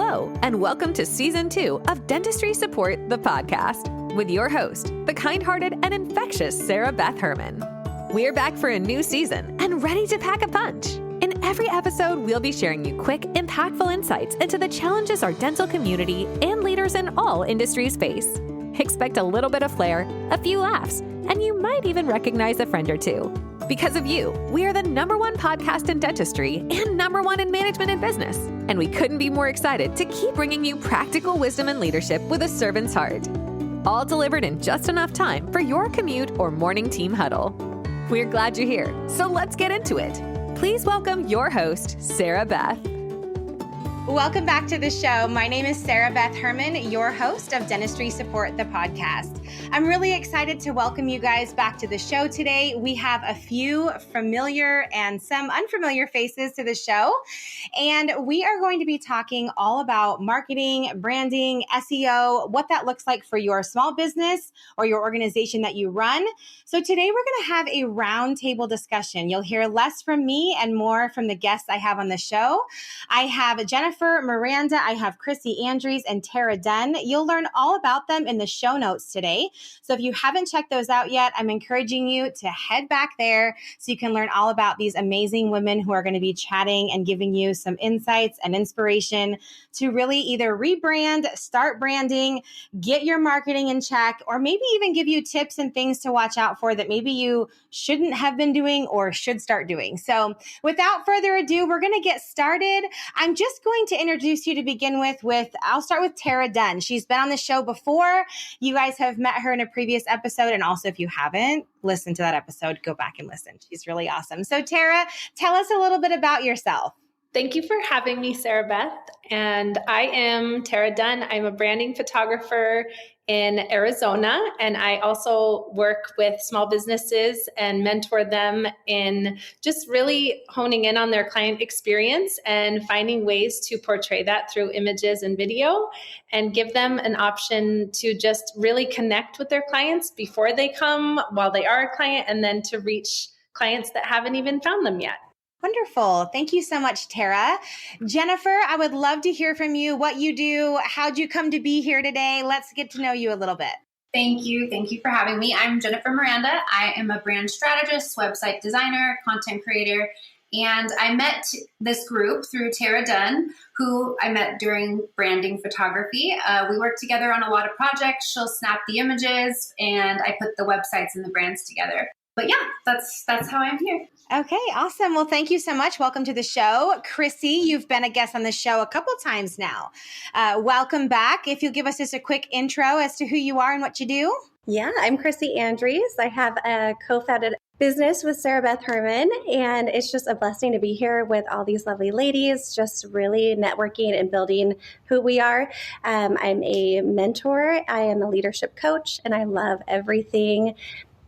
Hello, and welcome to Season 2 of Dentistry Support, the podcast, with your host, the kind-hearted and infectious Sarah Beth Herman. We're back for a new season and ready to pack a punch. In every episode, we'll be sharing you quick, impactful insights into the challenges our dental community and leaders in all industries face. Expect a little bit of flair, a few laughs, and you might even recognize a friend or two. Because of you, we are the #1 podcast in dentistry and #1 in management and business. And we couldn't be more excited to keep bringing you practical wisdom and leadership with a servant's heart. All delivered in just enough time for your commute or morning team huddle. We're glad you're here, so let's get into it. Please welcome your host, Sarah Beth. Welcome back to the show. My name is Sarah Beth Herman, your host of Dentistry Support, the podcast. I'm really excited to welcome you guys back to the show today. We have a few familiar and some unfamiliar faces to the show, and we are going to be talking all about marketing, branding, SEO, what that looks like for your small business or your organization that you run. So today we're going to have a roundtable discussion. You'll hear less from me and more from the guests I have on the show. I have Jennifer Miranda, I have Chrissy Andrews, and Tara Dunn. You'll learn all about them in the show notes today. So if you haven't checked those out yet, I'm encouraging you to head back there so you can learn all about these amazing women who are going to be chatting and giving you some insights and inspiration to really either rebrand, start branding, get your marketing in check, or maybe even give you tips and things to watch out for that maybe you shouldn't have been doing or should start doing. So without further ado, we're going to get started. I'm just going to introduce you to begin with I'll start with Tara Dunn. She's been on the show before. You guys have met her in a previous episode. And also, if you haven't listened to that episode, go back and listen. She's really awesome. So Tara, tell us a little bit about yourself. Thank you for having me, Sarah Beth. And I am Tara Dunn. I'm a branding photographer in Arizona, and I also work with small businesses and mentor them in just really honing in on their client experience and finding ways to portray that through images and video and give them an option to just really connect with their clients before they come, while they are a client, and then to reach clients that haven't even found them yet. Wonderful. Thank you so much, Tara. Jennifer, I would love to hear from you, what you do, how'd you come to be here today? Let's get to know you a little bit. Thank you. Thank you for having me. I'm Jennifer Miranda. I am a brand strategist, website designer, content creator, and I met this group through Tara Dunn, who I met during branding photography. We worked together on a lot of projects. She'll snap the images, and I put the websites and the brands together. But yeah, that's how I'm here. Okay, awesome. Well, thank you so much. Welcome to the show. Chrissy, you've been a guest on the show a couple times now. Welcome back. If you'll give us just a quick intro as to who you are and what you do. Yeah, I'm Chrissy Andrews. I have a co-founded business with Sarah Beth Herman, and it's just a blessing to be here with all these lovely ladies, just really networking and building who we are. I'm a mentor. I am a leadership coach, and I love everything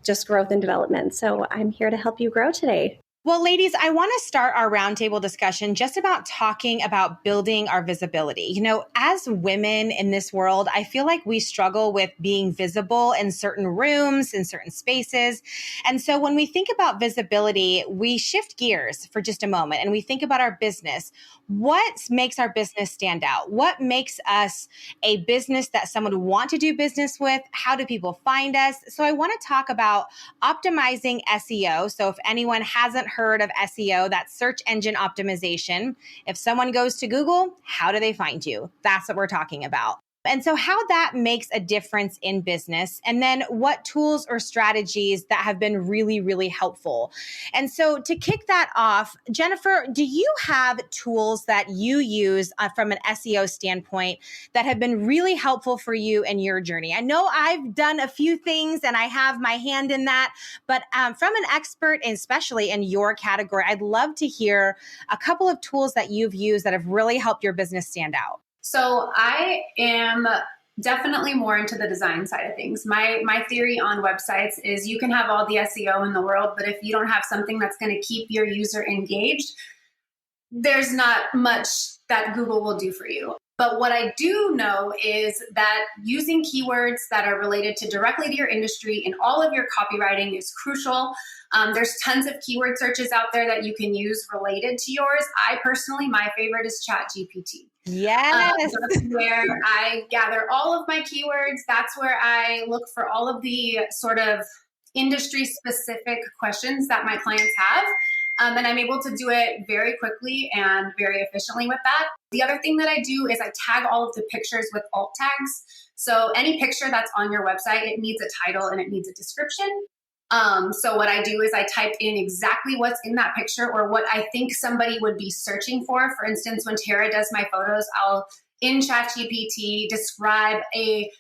just growth and development. So I'm here to help you grow today. Well, ladies, I want to start our roundtable discussion just about talking about building our visibility. You know, as women in this world, I feel like we struggle with being visible in certain rooms, in certain spaces. And so when we think about visibility, we shift gears for just a moment and we think about our business. What makes our business stand out? What makes us a business that someone would want to do business with? How do people find us? So I want to talk about optimizing SEO. So if anyone hasn't heard of SEO, that's search engine optimization. If someone goes to Google, how do they find you? That's what we're talking about. And so how that makes a difference in business, and then what tools or strategies that have been really, really helpful. And so to kick that off, Jennifer, do you have tools that you use from an SEO standpoint that have been really helpful for you in your journey? I know I've done a few things and I have my hand in that, but from an expert, and especially in your category, I'd love to hear a couple of tools that you've used that have really helped your business stand out. So I am definitely more into the design side of things. My theory on websites is you can have all the SEO in the world, but if you don't have something that's going to keep your user engaged, there's not much that Google will do for you. But what I do know is that using keywords that are related directly to your industry in all of your copywriting is crucial. There's tons of keyword searches out there that you can use related to yours. My favorite is ChatGPT. Yes. That's where I gather all of my keywords. That's where I look for all of the sort of industry specific questions that my clients have. And I'm able to do it very quickly and very efficiently with that. The other thing that I do is I tag all of the pictures with alt tags. So any picture that's on your website, it needs a title and it needs a description. So what I do is I type in exactly what's in that picture or what I think somebody would be searching for. For instance, when Tara does my photos, I'll in ChatGPT describe a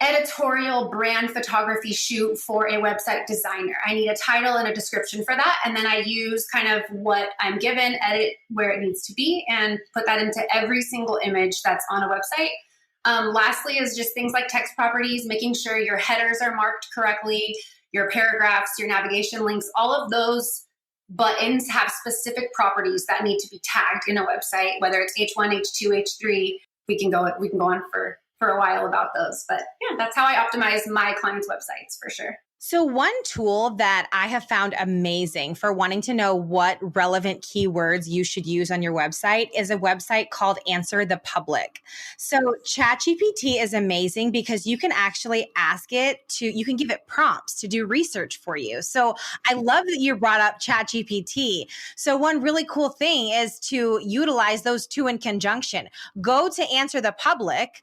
editorial brand photography shoot for a website designer. I need a title and a description for that. And then I use kind of what I'm given, edit where it needs to be, and put that into every single image that's on a website. Lastly is just things like text properties, making sure your headers are marked correctly, your paragraphs, your navigation links, all of those buttons have specific properties that need to be tagged in a website, whether it's H1, H2, H3. We can go on for a while about those. But yeah, that's how I optimize my clients' websites for sure. So one tool that I have found amazing for wanting to know what relevant keywords you should use on your website is a website called Answer the Public. So ChatGPT is amazing because you can actually you can give it prompts to do research for you. So I love that you brought up ChatGPT. So one really cool thing is to utilize those two in conjunction. Go to Answer the Public,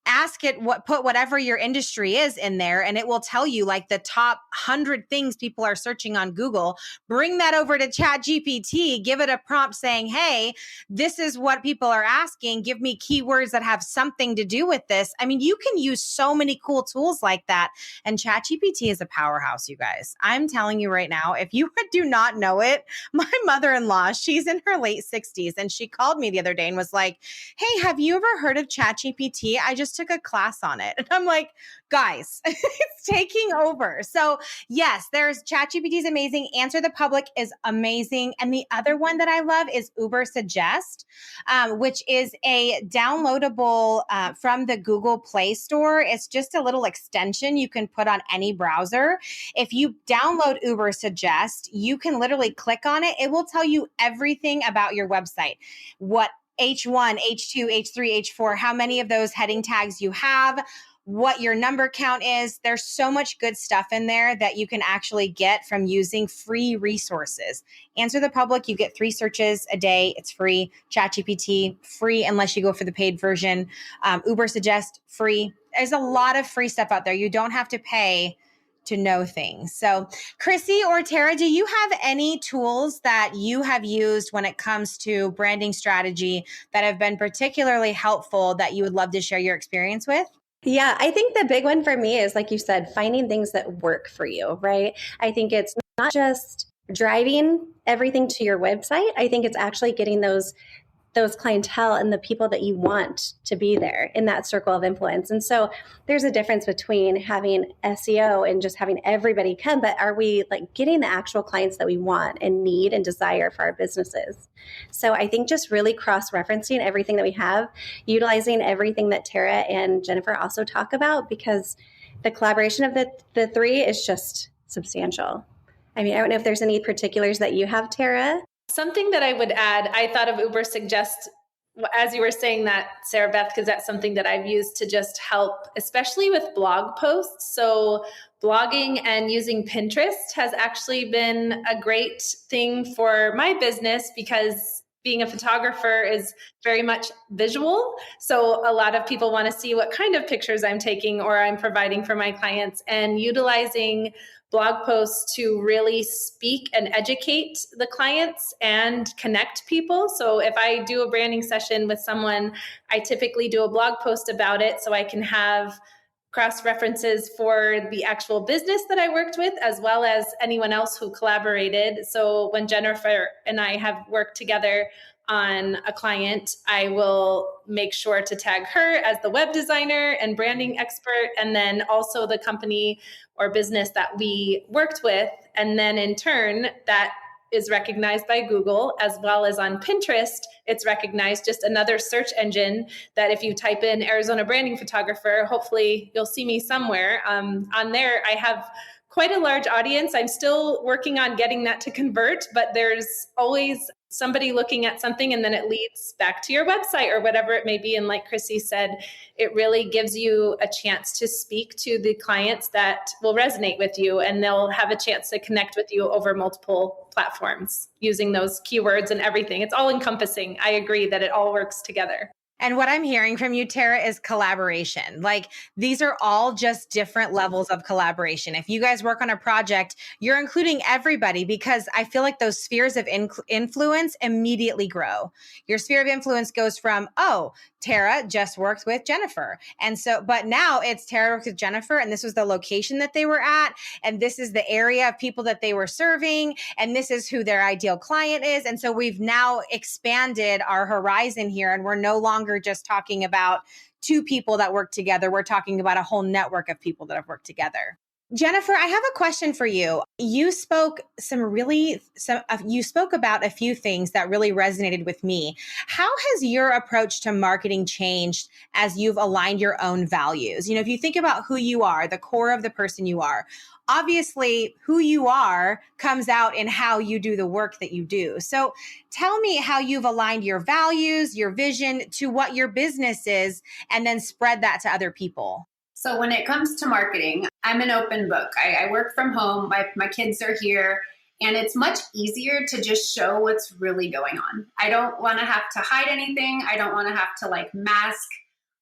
ask it put whatever your industry is in there, and it will tell you like the top 100 things people are searching on Google. Bring that over to ChatGPT, give it a prompt saying, hey, this is what people are asking. Give me keywords that have something to do with this. I mean, you can use so many cool tools like that. And ChatGPT is a powerhouse, you guys. I'm telling you right now, if you do not know it, my mother-in-law, she's in her late 60s, and she called me the other day and was like, hey, have you ever heard of ChatGPT? I just took a class on it. And I'm like, guys, it's taking over. So yes, there's ChatGPT is amazing. Answer the Public is amazing. And the other one that I love is Ubersuggest, which is a downloadable from the Google Play Store. It's just a little extension you can put on any browser. If you download Ubersuggest, you can literally click on it. It will tell you everything about your website. What H1, H2, H3, H4, how many of those heading tags you have, what your number count is. There's so much good stuff in there that you can actually get from using free resources. Answer the Public, you get 3 searches a day. It's free. ChatGPT, free unless you go for the paid version. Ubersuggest, free. There's a lot of free stuff out there. You don't have to pay to know things. So Chrissy or Tara, do you have any tools that you have used when it comes to branding strategy that have been particularly helpful that you would love to share your experience with? Yeah, I think the big one for me is, like you said, finding things that work for you, right? I think it's not just driving everything to your website. I think it's actually getting those clientele and the people that you want to be there in that circle of influence. And so there's a difference between having SEO and just having everybody come, but are we like getting the actual clients that we want and need and desire for our businesses? So I think just really cross-referencing everything that we have, utilizing everything that Tara and Jennifer also talk about, because the collaboration of the 3 is just substantial. I mean, I don't know if there's any particulars that you have, Tara. Something that I would add, I thought of Ubersuggest as you were saying that, Sarah Beth, because that's something that I've used to just help, especially with blog posts. So blogging and using Pinterest has actually been a great thing for my business because being a photographer is very much visual. So a lot of people want to see what kind of pictures I'm taking or I'm providing for my clients, and utilizing blog posts to really speak and educate the clients and connect people. So if I do a branding session with someone, I typically do a blog post about it so I can have cross references for the actual business that I worked with, as well as anyone else who collaborated. So when Jennifer and I have worked together on a client, I will make sure to tag her as the web designer and branding expert, and then also the company or business that we worked with. And then in turn, that is recognized by Google, as well as on Pinterest. It's recognized, just another search engine that if you type in Arizona branding photographer, hopefully you'll see me somewhere. On there, I have quite a large audience. I'm still working on getting that to convert, but there's always somebody looking at something and then it leads back to your website or whatever it may be. And like Chrissy said, it really gives you a chance to speak to the clients that will resonate with you, and they'll have a chance to connect with you over multiple platforms using those keywords and everything. It's all encompassing. I agree that it all works together. And what I'm hearing from you, Tara, is collaboration. Like, these are all just different levels of collaboration. If you guys work on a project, you're including everybody, because I feel like those spheres of influence immediately grow. Your sphere of influence goes from, oh, Tara just worked with Jennifer. And so, but now it's Tara worked with Jennifer, and this was the location that they were at, and this is the area of people that they were serving, and this is who their ideal client is. And so we've now expanded our horizon here, and we're no longer just talking about two people that work together. We're talking about a whole network of people that have worked together. Jennifer, I have a question for you. You spoke you spoke about a few things that really resonated with me. How has your approach to marketing changed as you've aligned your own values? You know, if you think about who you are, the core of the person you are, obviously who you are comes out in how you do the work that you do. So tell me how you've aligned your values, your vision to what your business is, and then spread that to other people. So when it comes to marketing, I'm an open book. I work from home. My kids are here, and it's much easier to just show what's really going on. I don't want to have to hide anything. I don't want to have to mask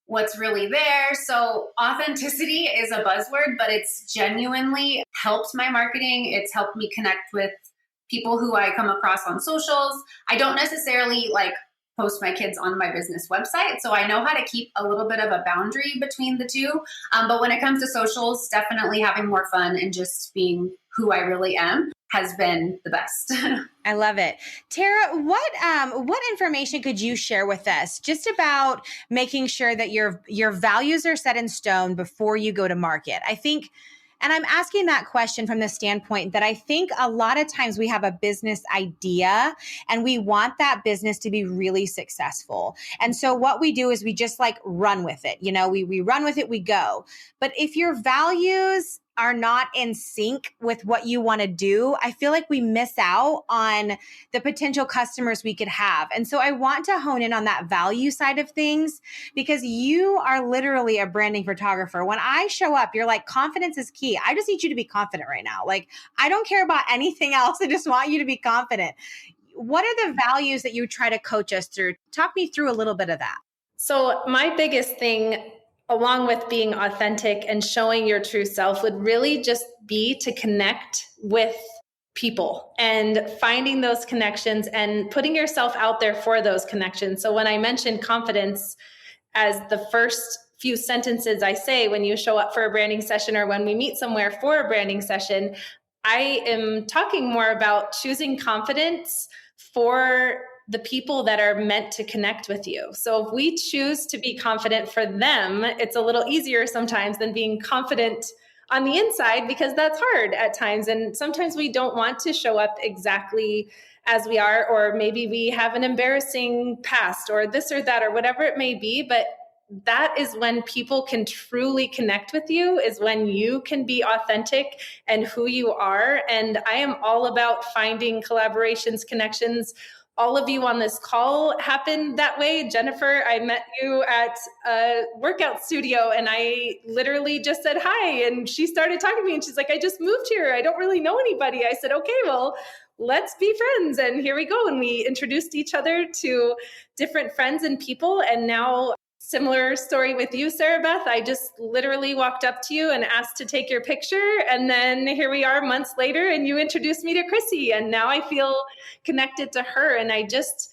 what's really there. So authenticity is a buzzword, but it's genuinely helped my marketing. It's helped me connect with people who I come across on socials. I don't necessarily post my kids on my business website, so I know how to keep a little bit of a boundary between the two. But when it comes to socials, definitely having more fun and just being who I really am has been the best. I love it. Tara, what information could you share with us just about making sure that your values are set in stone before you go to market? I think, and I'm asking that question from the standpoint that I think a lot of times we have a business idea and we want that business to be really successful. And so what we do is we just run with it. You know, we run with it, we go. But if your values are not in sync with what you want to do, I feel like we miss out on the potential customers we could have. And so I want to hone in on that value side of things, because you are literally a branding photographer. When I show up, you're like, confidence is key. I just need you to be confident right now. I don't care about anything else. I just want you to be confident. What are the values that you try to coach us through? Talk me through a little bit of that. So my biggest thing, along with being authentic and showing your true self, would really just be to connect with people and finding those connections and putting yourself out there for those connections. So when I mentioned confidence as the first few sentences I say when you show up for a branding session or when we meet somewhere for a branding session, I am talking more about choosing confidence for the people that are meant to connect with you. So if we choose to be confident for them, it's a little easier sometimes than being confident on the inside, because that's hard at times. And sometimes we don't want to show up exactly as we are, or maybe we have an embarrassing past or this or that or whatever it may be. But that is when people can truly connect with you, is when you can be authentic and who you are. And I am all about finding collaborations, connections. All of you on this call happened that way. Jennifer, I met you at a workout studio and I literally just said hi, and she started talking to me and she's like, I just moved here. I don't really know anybody. I said, okay, well, let's be friends. And here we go. And we introduced each other to different friends and people. And now, similar story with you, Sarah Beth. I just literally walked up to you and asked to take your picture. And then here we are months later and you introduced me to Chrissy. And now I feel connected to her. And I just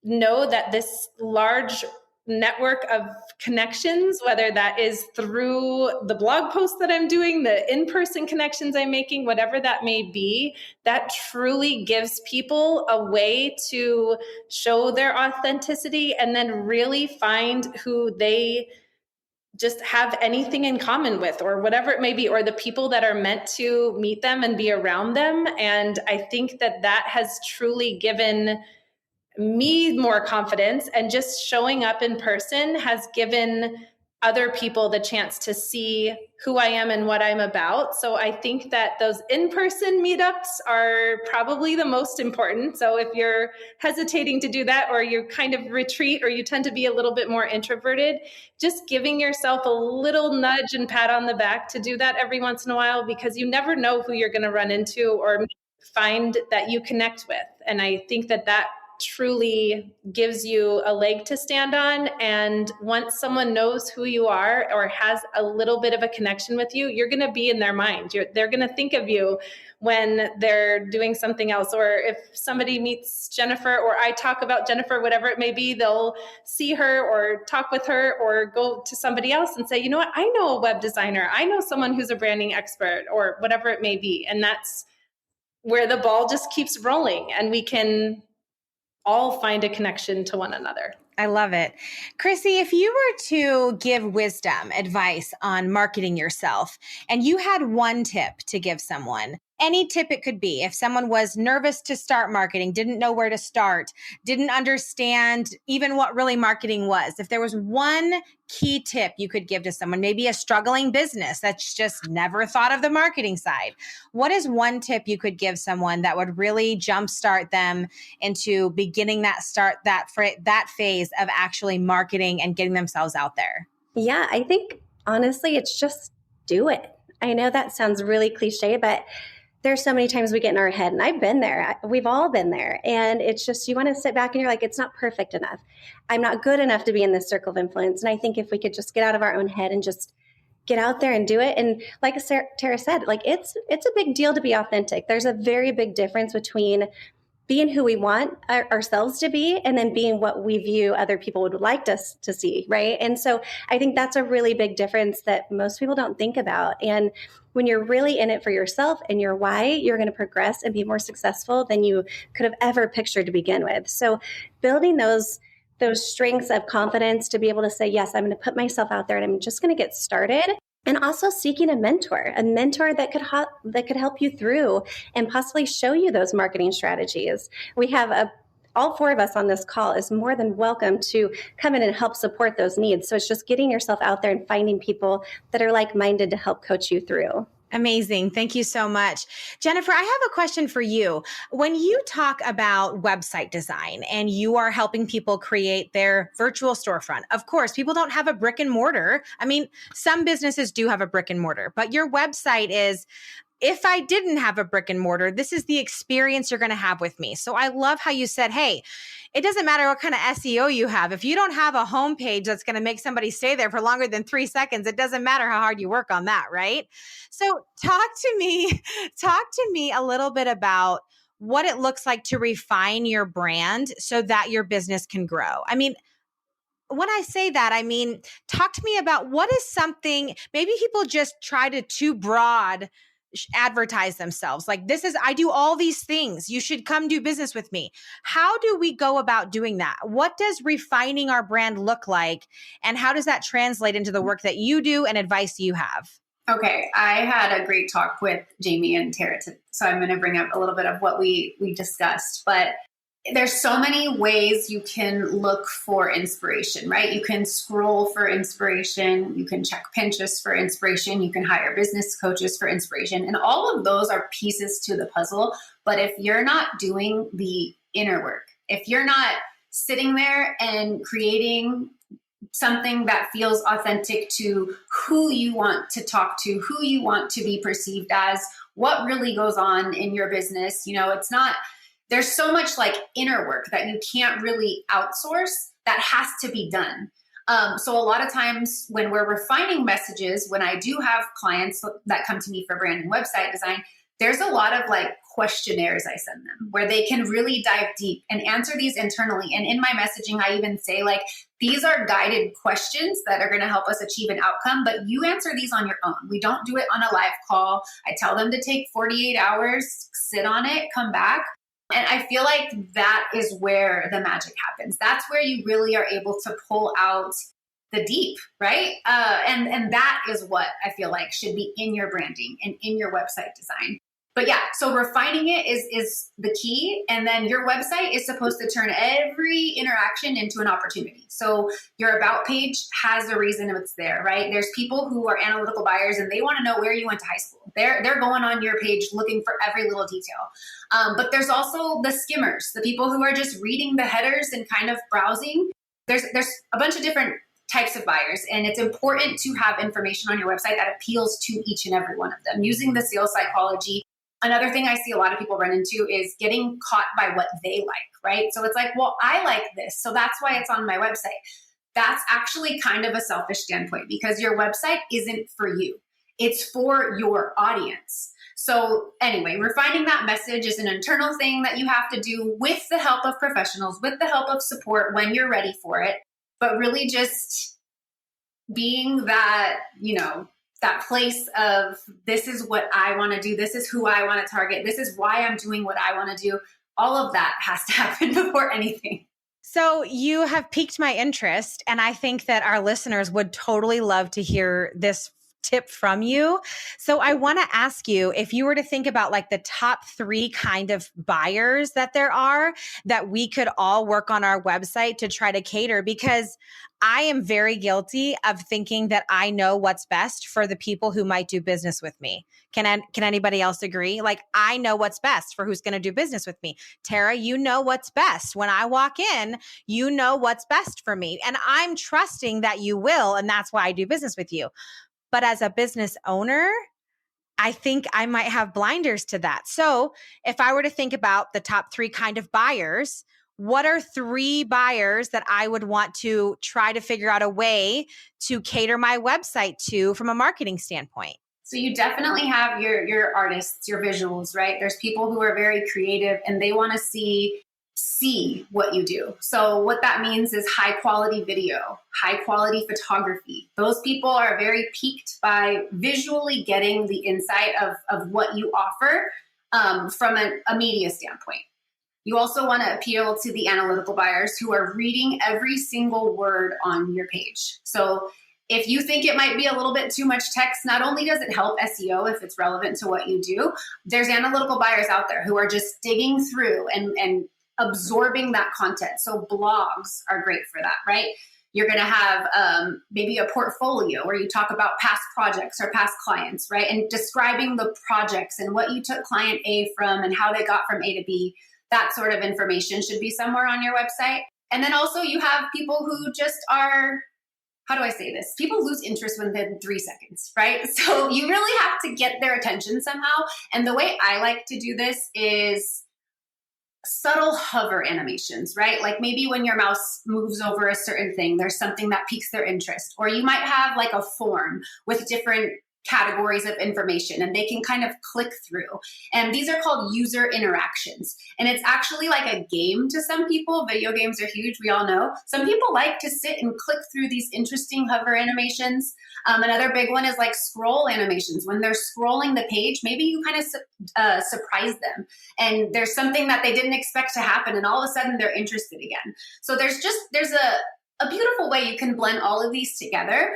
know that this large network of connections, whether that is through the blog post that I'm doing, the in-person connections I'm making, whatever that may be, that truly gives people a way to show their authenticity and then really find who they just have anything in common with, or whatever it may be, or the people that are meant to meet them and be around them. And I think that has truly given me more confidence, and just showing up in person has given other people the chance to see who I am and what I'm about. So I think that those in-person meetups are probably the most important. So if you're hesitating to do that, or you kind of retreat, or you tend to be a little bit more introverted, just giving yourself a little nudge and pat on the back to do that every once in a while, because you never know who you're going to run into or find that you connect with. And I think that truly gives you a leg to stand on. And once someone knows who you are or has a little bit of a connection with you, you're going to be in their mind. They're going to think of you when they're doing something else. Or if somebody meets Jennifer, or I talk about Jennifer, whatever it may be, they'll see her or talk with her, or go to somebody else and say, you know what, I know a web designer. I know someone who's a branding expert, or whatever it may be. And that's where the ball just keeps rolling, and we can all find a connection to one another. I love it. Chrissy, if you were to give wisdom, advice on marketing yourself, and you had one tip to give someone, any tip it could be, if someone was nervous to start marketing, didn't know where to start, didn't understand even what really marketing was, if there was one key tip you could give to someone, maybe a struggling business that's just never thought of the marketing side, what is one tip you could give someone that would really jumpstart them into beginning that phase of actually marketing and getting themselves out there? Yeah, I think honestly, it's just do it. I know that sounds really cliche, but there's so many times we get in our head, and I've been there. We've all been there. And it's just, you want to sit back and you're like, it's not perfect enough. I'm not good enough to be in this circle of influence. And I think if we could just get out of our own head and just get out there and do it. And like Tara said, like it's a big deal to be authentic. There's a very big difference between being who we want ourselves to be and then being what we view other people would like us to see, right? And so I think that's a really big difference that most people don't think about. And when you're really in it for yourself and your why, you're going to progress and be more successful than you could have ever pictured to begin with. So building those strengths of confidence to be able to say, yes, I'm going to put myself out there and I'm just going to get started. And also seeking a mentor that could help you through and possibly show you those marketing strategies. We have all four of us on this call is more than welcome to come in and help support those needs. So it's just getting yourself out there and finding people that are like-minded to help coach you through. Amazing. Thank you so much. Jennifer, I have a question for you. When you talk about website design and you are helping people create their virtual storefront, of course, people don't have a brick and mortar. I mean, some businesses do have a brick and mortar, but your website is, if I didn't have a brick and mortar, this is the experience you're going to have with me. So I love how you said, hey, it doesn't matter what kind of SEO you have. If you don't have a homepage that's going to make somebody stay there for longer than 3 seconds, it doesn't matter how hard you work on that, right? So talk to me a little bit about what it looks like to refine your brand so that your business can grow. I mean, when I say that, I mean, talk to me about what is something, maybe people just try to too broad advertise themselves. Like, I do all these things. You should come do business with me. How do we go about doing that? What does refining our brand look like? And how does that translate into the work that you do and advice you have? Okay. I had a great talk with Jamie and Tara, so I'm going to bring up a little bit of what we discussed, but there's so many ways you can look for inspiration, right? You can scroll for inspiration. You can check Pinterest for inspiration. You can hire business coaches for inspiration. And all of those are pieces to the puzzle. But if you're not doing the inner work, if you're not sitting there and creating something that feels authentic to who you want to talk to, who you want to be perceived as, what really goes on in your business, there's so much like inner work that you can't really outsource that has to be done. So a lot of times when we're refining messages, when I do have clients that come to me for brand and website design, there's a lot of like questionnaires I send them where they can really dive deep and answer these internally. And in my messaging, I even say like, these are guided questions that are going to help us achieve an outcome, but you answer these on your own. We don't do it on a live call. I tell them to take 48 hours, sit on it, come back. And I feel like that is where the magic happens. That's where you really are able to pull out the deep, right? And that is what I feel like should be in your branding and in your website design. But yeah, so refining it is the key. And then your website is supposed to turn every interaction into an opportunity. So your about page has a reason it's there, right? There's people who are analytical buyers and they want to know where you went to high school. They're going on your page looking for every little detail. But there's also the skimmers, the people who are just reading the headers and kind of browsing. There's a bunch of different types of buyers, and it's important to have information on your website that appeals to each and every one of them. Using the sales psychology. Another thing I see a lot of people run into is getting caught by what they like, right? So it's like, well, I like this, so that's why it's on my website. That's actually kind of a selfish standpoint because your website isn't for you. It's for your audience. So anyway, refining that message is an internal thing that you have to do with the help of professionals, with the help of support when you're ready for it, but really just being that, that place of this is what I want to do. This is who I want to target. This is why I'm doing what I want to do. All of that has to happen before anything. So you have piqued my interest, and I think that our listeners would totally love to hear this tip from you. So I want to ask you, if you were to think about like the top 3 kind of buyers that there are that we could all work on our website to try to cater, because I am very guilty of thinking that I know what's best for the people who might do business with me. Can anybody else agree? Like, I know what's best for who's going to do business with me. Tara, you know what's best. When I walk in, you know what's best for me. And I'm trusting that you will, and that's why I do business with you. But as a business owner, I think I might have blinders to that. So if I were to think about the top 3 kind of buyers, what are 3 buyers that I would want to try to figure out a way to cater my website to from a marketing standpoint? So you definitely have your artists, your visuals, right? There's people who are very creative and they want to see what you do. So what that means is high quality video, high quality photography. Those people are very piqued by visually getting the insight of what you offer from a media standpoint. You also want to appeal to the analytical buyers who are reading every single word on your page. So if you think it might be a little bit too much text, not only does it help SEO if it's relevant to what you do, there's analytical buyers out there who are just digging through and absorbing that content. So blogs are great for that, right? You're going to have maybe a portfolio where you talk about past projects or past clients, right? And describing the projects and what you took client A from and how they got from A to B. That sort of information should be somewhere on your website. And then also you have people who just are, how do I say this? People lose interest within 3 seconds, right? So you really have to get their attention somehow. And the way I like to do this is subtle hover animations, right? Like maybe when your mouse moves over a certain thing, there's something that piques their interest. Or you might have like a form with different categories of information and they can kind of click through. And these are called user interactions. And it's actually like a game to some people. Video games are huge, we all know. Some people like to sit and click through these interesting hover animations. Another big one is like scroll animations. When they're scrolling the page, maybe you kind of surprise them. And there's something that they didn't expect to happen. And all of a sudden they're interested again. So there's a beautiful way you can blend all of these together.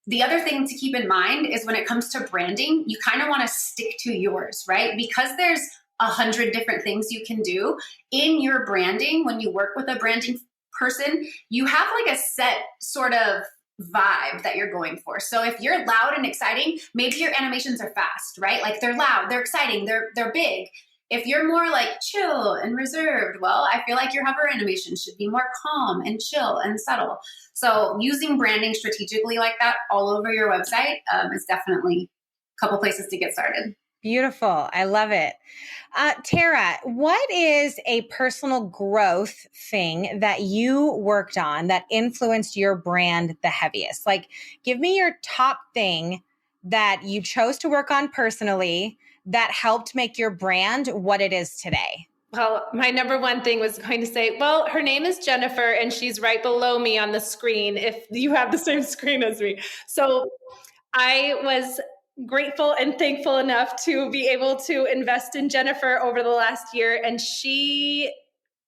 The other thing to keep in mind is when it comes to branding, you kind of want to stick to yours, right? Because there's 100 different things you can do in your branding. When you work with a branding person, you have like a set sort of vibe that you're going for. So if you're loud and exciting, maybe your animations are fast, right? Like they're loud, they're exciting, they're big. If you're more like chill and reserved, well, I feel like your hover animation should be more calm and chill and subtle. So using branding strategically like that all over your website is definitely a couple places to get started. Beautiful. I love it. Tara, what is a personal growth thing that you worked on that influenced your brand the heaviest? Like, give me your top thing that you chose to work on personally that helped make your brand what it is today. Well, my number one thing was going to say, well, her name is Jennifer and she's right below me on the screen if you have the same screen as me. So I was grateful and thankful enough to be able to invest in Jennifer over the last year. And she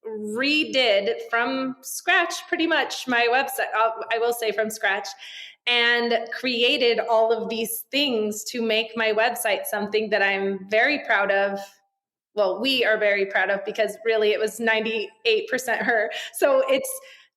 redid from scratch pretty much my website. I will say from scratch, and created all of these things to make my website something that I'm very proud of. Well, we are very proud of, because really it was 98% her. So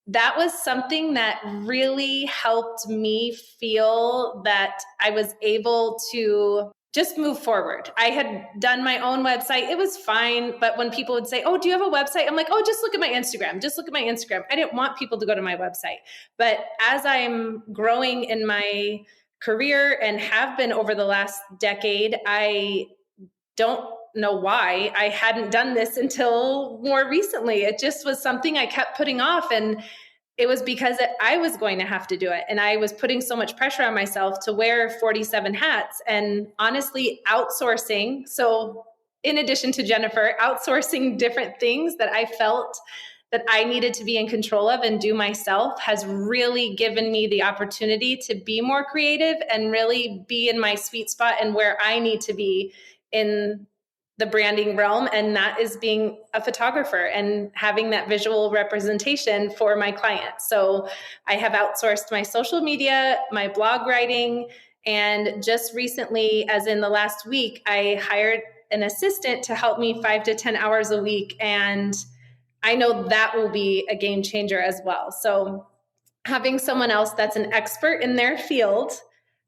that was something that really helped me feel that I was able to just move forward. I had done my own website. It was fine. But when people would say, oh, do you have a website? I'm like, oh, just look at my Instagram. Just look at my Instagram. I didn't want people to go to my website. But as I'm growing in my career and have been over the last decade, I don't know why I hadn't done this until more recently. It just was something I kept putting off. And it was because I was going to have to do it. And I was putting so much pressure on myself to wear 47 hats, and honestly outsourcing. So in addition to Jennifer, outsourcing different things that I felt that I needed to be in control of and do myself has really given me the opportunity to be more creative and really be in my sweet spot and where I need to be in the branding realm. And that is being a photographer and having that visual representation for my clients. So I have outsourced my social media, my blog writing, and just recently, as in the last week, I hired an assistant to help me 5 to 10 hours a week. And I know that will be a game changer as well. So having someone else that's an expert in their field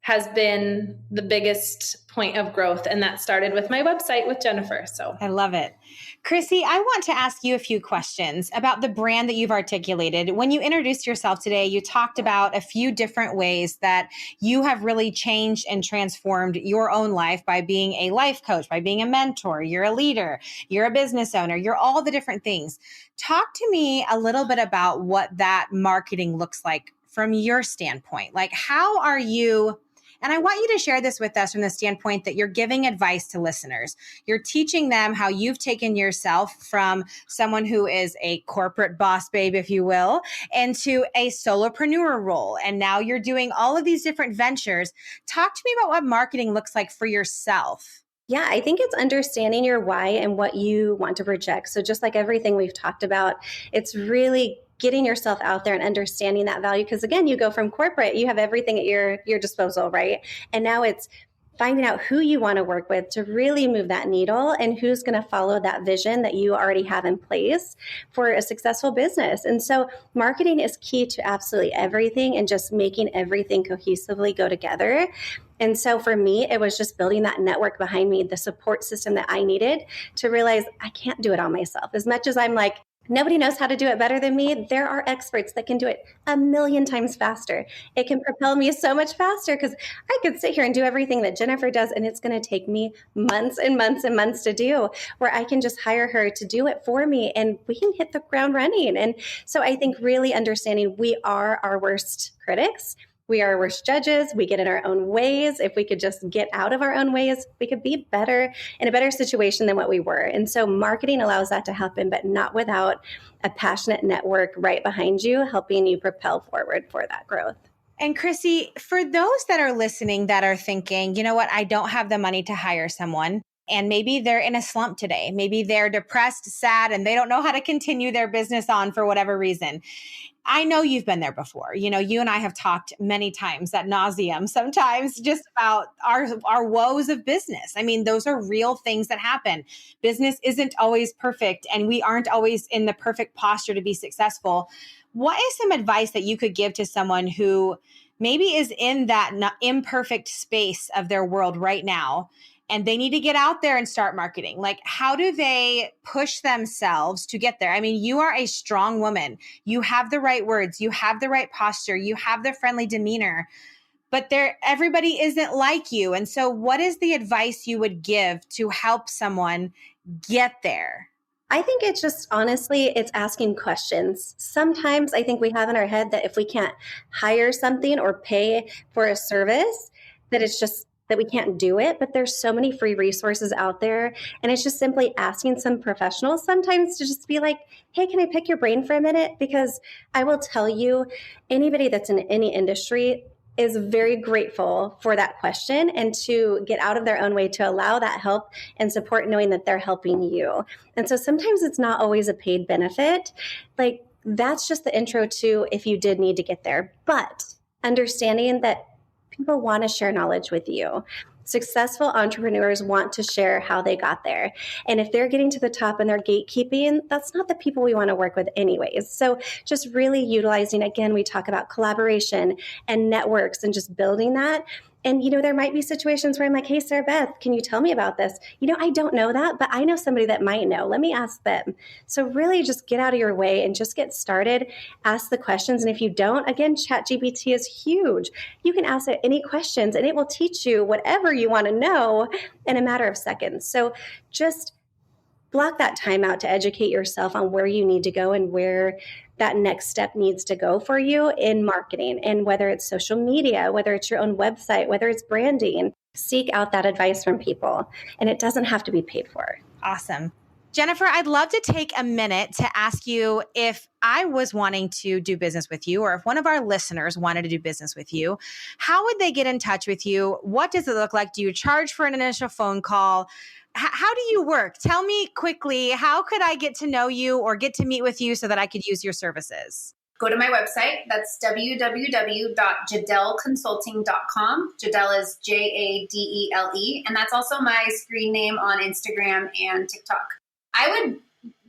has been the biggest point of growth. And that started with my website with Jennifer. So I love it. Chrissy, I want to ask you a few questions about the brand that you've articulated. When you introduced yourself today, you talked about a few different ways that you have really changed and transformed your own life by being a life coach, by being a mentor, you're a leader, you're a business owner, you're all the different things. Talk to me a little bit about what that marketing looks like from your standpoint. Like, how are you? And I want you to share this with us from the standpoint that you're giving advice to listeners. You're teaching them how you've taken yourself from someone who is a corporate boss babe, if you will, into a solopreneur role. And now you're doing all of these different ventures. Talk to me about what marketing looks like for yourself. Yeah, I think it's understanding your why and what you want to project. So just like everything we've talked about, it's really getting yourself out there and understanding that value. Because again, you go from corporate, you have everything at your disposal, right? And now it's finding out who you want to work with to really move that needle and who's going to follow that vision that you already have in place for a successful business. And so marketing is key to absolutely everything and just making everything cohesively go together. And so for me, it was just building that network behind me, the support system that I needed to realize I can't do it all myself. As much as I'm like, nobody knows how to do it better than me, there are experts that can do it 1,000,000 times faster. It can propel me so much faster because I could sit here and do everything that Jennifer does, and it's going to take me months and months and months to do, where I can just hire her to do it for me and we can hit the ground running. And so I think really understanding we are our worst critics. We are worst judges. We get in our own ways. If we could just get out of our own ways, we could be better in a better situation than what we were. And so marketing allows that to happen, but not without a passionate network right behind you, helping you propel forward for that growth. And Chrissy, for those that are listening that are thinking, you know what, I don't have the money to hire someone, and maybe they're in a slump today. Maybe they're depressed, sad, and they don't know how to continue their business on for whatever reason. I know you've been there before. You know, you and I have talked many times ad nauseum, sometimes just about our woes of business. I mean, those are real things that happen. Business isn't always perfect, and we aren't always in the perfect posture to be successful. What is some advice that you could give to someone who maybe is in that imperfect space of their world right now, and they need to get out there and start marketing? Like, how do they push themselves to get there? I mean, you are a strong woman. You have the right words. You have the right posture. You have the friendly demeanor, but everybody isn't like you. And so what is the advice you would give to help someone get there? I think it's just, honestly, it's asking questions. Sometimes I think we have in our head that if we can't hire something or pay for a service, that it's just that we can't do it, but there's so many free resources out there. And it's just simply asking some professionals sometimes to just be like, hey, can I pick your brain for a minute? Because I will tell you, anybody that's in any industry, is very grateful for that question and to get out of their own way to allow that help and support, knowing that they're helping you. And so sometimes it's not always a paid benefit. Like, that's just the intro to if you did need to get there. But understanding that people want to share knowledge with you. Successful entrepreneurs want to share how they got there. And if they're getting to the top and they're gatekeeping, that's not the people we want to work with anyways. So just really utilizing, again, we talk about collaboration and networks and just building that. And, there might be situations where I'm like, hey, Sarah Beth, can you tell me about this? I don't know that, but I know somebody that might know. Let me ask them. So really just get out of your way and just get started. Ask the questions. And if you don't, again, ChatGPT is huge. You can ask it any questions and it will teach you whatever you want to know in a matter of seconds. So just block that time out to educate yourself on where you need to go and where that next step needs to go for you in marketing. And whether it's social media, whether it's your own website, whether it's branding, seek out that advice from people. And it doesn't have to be paid for. Awesome. Jennifer, I'd love to take a minute to ask you, if I was wanting to do business with you, or if one of our listeners wanted to do business with you, how would they get in touch with you? What does it look like? Do you charge for an initial phone call? How do you work? Tell me quickly, how could I get to know you or get to meet with you so that I could use your services? Go to my website. That's www.jadeleconsulting.com. Jadele is Jadele. And that's also my screen name on Instagram and TikTok. I would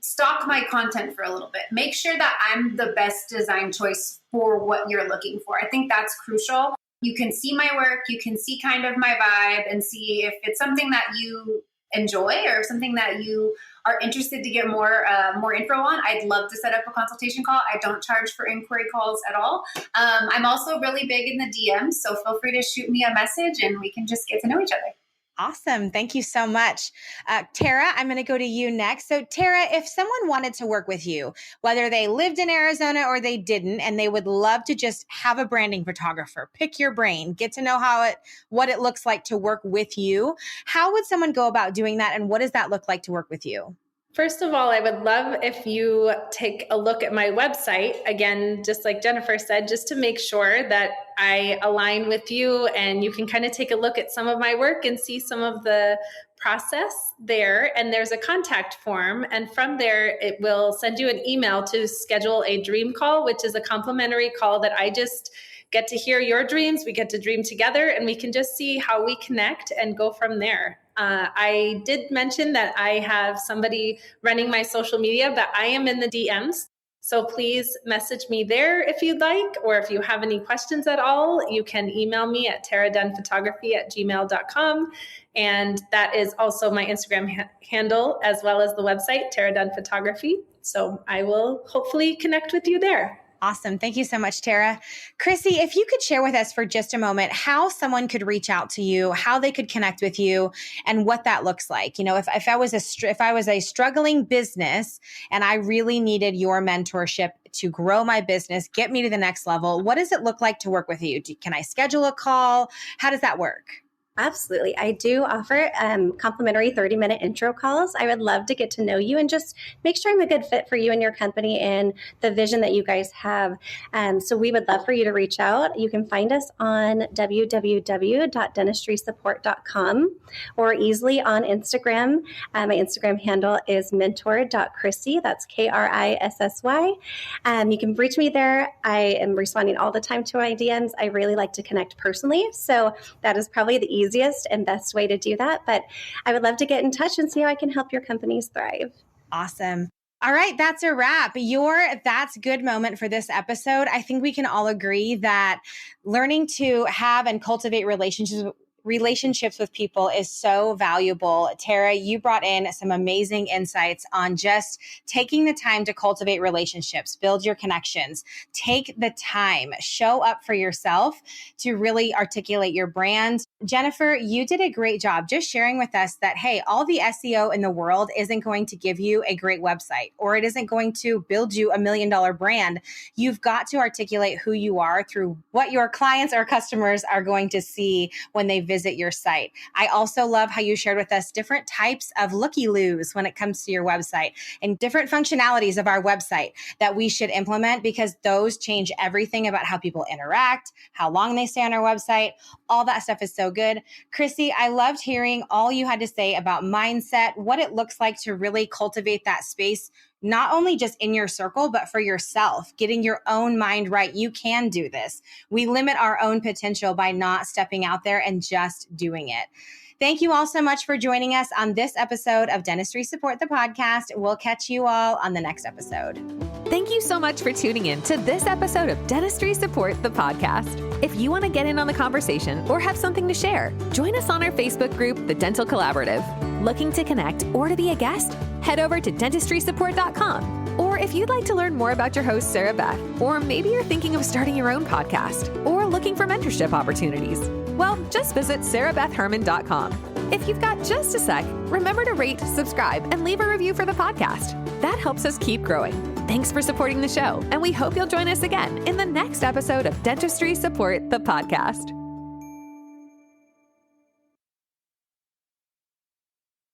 stock my content for a little bit. Make sure that I'm the best design choice for what you're looking for. I think that's crucial. You can see my work, you can see kind of my vibe and see if it's something that you enjoy or something that you are interested to get more info on. I'd love to set up a consultation call. I don't charge for inquiry calls at all. I'm also really big in the DMs, so feel free to shoot me a message and we can just get to know each other. Awesome. Thank you so much. Tara, I'm going to go to you next. So Tara, if someone wanted to work with you, whether they lived in Arizona or they didn't, and they would love to just have a branding photographer, pick your brain, get to know what it looks like to work with you, how would someone go about doing that? And what does that look like to work with you? First of all, I would love if you take a look at my website, again, just like Jennifer said, just to make sure that I align with you and you can kind of take a look at some of my work and see some of the process there. And there's a contact form. And from there, it will send you an email to schedule a dream call, which is a complimentary call that I just get to hear your dreams. We get to dream together and we can just see how we connect and go from there. I did mention that I have somebody running my social media, but I am in the DMs. So please message me there if you'd like, or if you have any questions at all, you can email me at taradunphotography@gmail.com. And that is also my Instagram handle, as well as the website, Tara Dunn Photography. So I will hopefully connect with you there. Awesome. Thank you so much, Tara. Chrissy, if you could share with us for just a moment how someone could reach out to you, how they could connect with you, and what that looks like. If I was a struggling business and I really needed your mentorship to grow my business, get me to the next level, what does it look like to work with you? Can I schedule a call? How does that work? Absolutely. I do offer complimentary 30-minute intro calls. I would love to get to know you and just make sure I'm a good fit for you and your company and the vision that you guys have. So we would love for you to reach out. You can find us on www.dentistrysupport.com or easily on Instagram. My Instagram handle is mentor.chrissy. That's KRISSY. You can reach me there. I am responding all the time to my DMs. I really like to connect personally. So that is probably the easiest and best way to do that. But I would love to get in touch and see how I can help your companies thrive. Awesome. All right, that's a wrap. That's good moment for this episode. I think we can all agree that learning to have and cultivate relationships with people is so valuable. Tara, you brought in some amazing insights on just taking the time to cultivate relationships, build your connections, take the time, show up for yourself to really articulate your brand. Jennifer, you did a great job just sharing with us that, hey, all the SEO in the world isn't going to give you a great website, or it isn't going to build you $1 million brand. You've got to articulate who you are through what your clients or customers are going to see when they visit visit your site. I also love how you shared with us different types of looky-loos when it comes to your website and different functionalities of our website that we should implement, because those change everything about how people interact, how long they stay on our website. All that stuff is so good. Chrissy, I loved hearing all you had to say about mindset, what it looks like to really cultivate that space, not only just in your circle, but for yourself, getting your own mind right. You can do this. We limit our own potential by not stepping out there and just doing it. Thank you all so much for joining us on this episode of Dentistry Support the Podcast. We'll catch you all on the next episode. Thank you so much for tuning in to this episode of Dentistry Support the Podcast. If you want to get in on the conversation or have something to share, join us on our Facebook group, The Dental Collaborative. Looking to connect or to be a guest? Head over to dentistrysupport.com. Or if you'd like to learn more about your host, Sarah Beth, or maybe you're thinking of starting your own podcast or looking for mentorship opportunities, well, just visit sarahbethherman.com. If you've got just a sec, remember to rate, subscribe, and leave a review for the podcast. That helps us keep growing. Thanks for supporting the show, and we hope you'll join us again in the next episode of Dentistry Support the Podcast.